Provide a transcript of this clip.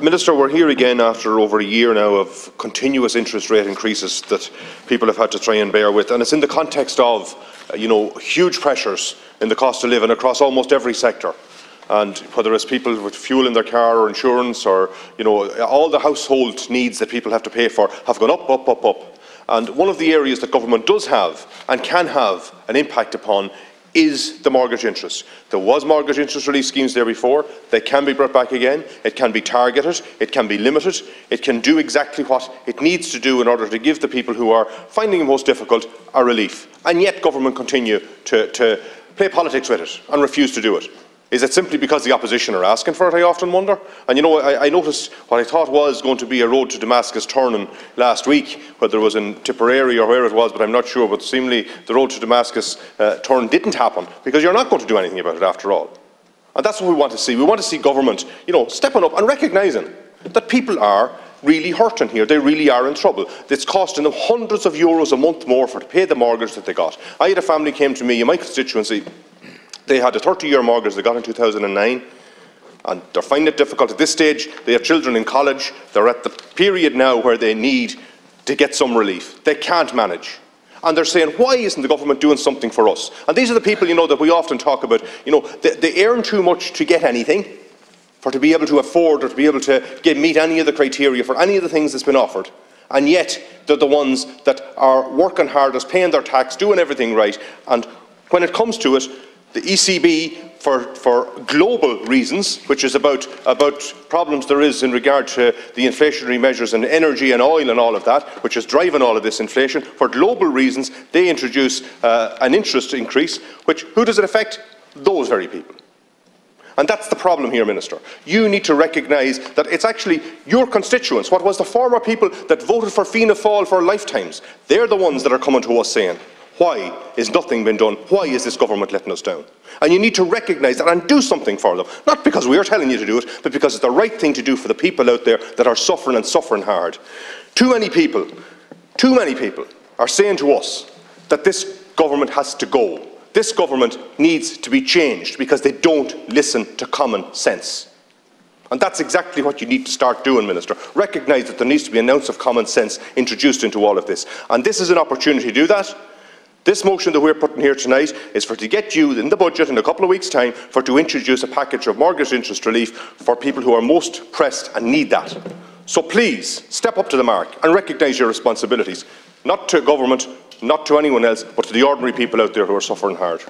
Minister, we're here again after over a year now of continuous interest rate increases that people have had to try and bear with, and it's in the context of huge pressures in the cost of living across almost every sector. And whether it's people with fuel in their car or insurance or all the household needs that people have to pay for have gone up, up, up, up. And one of the areas that government does have and can have an impact upon is the mortgage interest. There was mortgage interest relief schemes there before. They can be brought back again. It can be targeted. It can be limited. It can do exactly what it needs to do in order to give the people who are finding it most difficult a relief. And yet government continue to play politics with it and refuse to do it. Is it simply because the opposition are asking for it, I often wonder? And I noticed what I thought was going to be a road to Damascus turning last week, whether it was in Tipperary or where it was, but I'm not sure, but seemingly the road to Damascus turn didn't happen, because you're not going to do anything about it after all. And that's what we want to see. We want to see government, stepping up and recognising that people are really hurting here. They really are in trouble. It's costing them hundreds of euros a month more to pay the mortgage that they got. I had a family came to me in my constituency. They had a 30-year mortgage they got in 2009, and they're finding it difficult at this stage. They have children in college. They're at the period now where they need to get some relief. They can't manage. And they're saying, why isn't the government doing something for us? And these are the people, that we often talk about. They earn too much to get anything, to be able to afford or to be able to meet any of the criteria for any of the things that's been offered. And yet, they're the ones that are working hardest, paying their tax, doing everything right. And when it comes to it, the ECB, for global reasons, which is about problems there is in regard to the inflationary measures and energy and oil and all of that, which is driving all of this inflation, for global reasons, they introduce an interest increase, who does it affect? Those very people. And that's the problem here, Minister. You need to recognise that it's actually your constituents, what was the former people that voted for Fianna Fáil for lifetimes, they're the ones that are coming to us saying, why is nothing been done? Why is this government letting us down? And you need to recognise that and do something for them. Not because we are telling you to do it, but because it's the right thing to do for the people out there that are suffering and suffering hard. Too many people are saying to us that this government has to go. This government needs to be changed because they don't listen to common sense. And that's exactly what you need to start doing, Minister. Recognise that there needs to be an ounce of common sense introduced into all of this. And this is an opportunity to do that. This motion that we're putting here tonight is to get you in the budget in a couple of weeks' time to introduce a package of mortgage interest relief for people who are most pressed and need that. So please, step up to the mark and recognise your responsibilities, not to government, not to anyone else, but to the ordinary people out there who are suffering hard.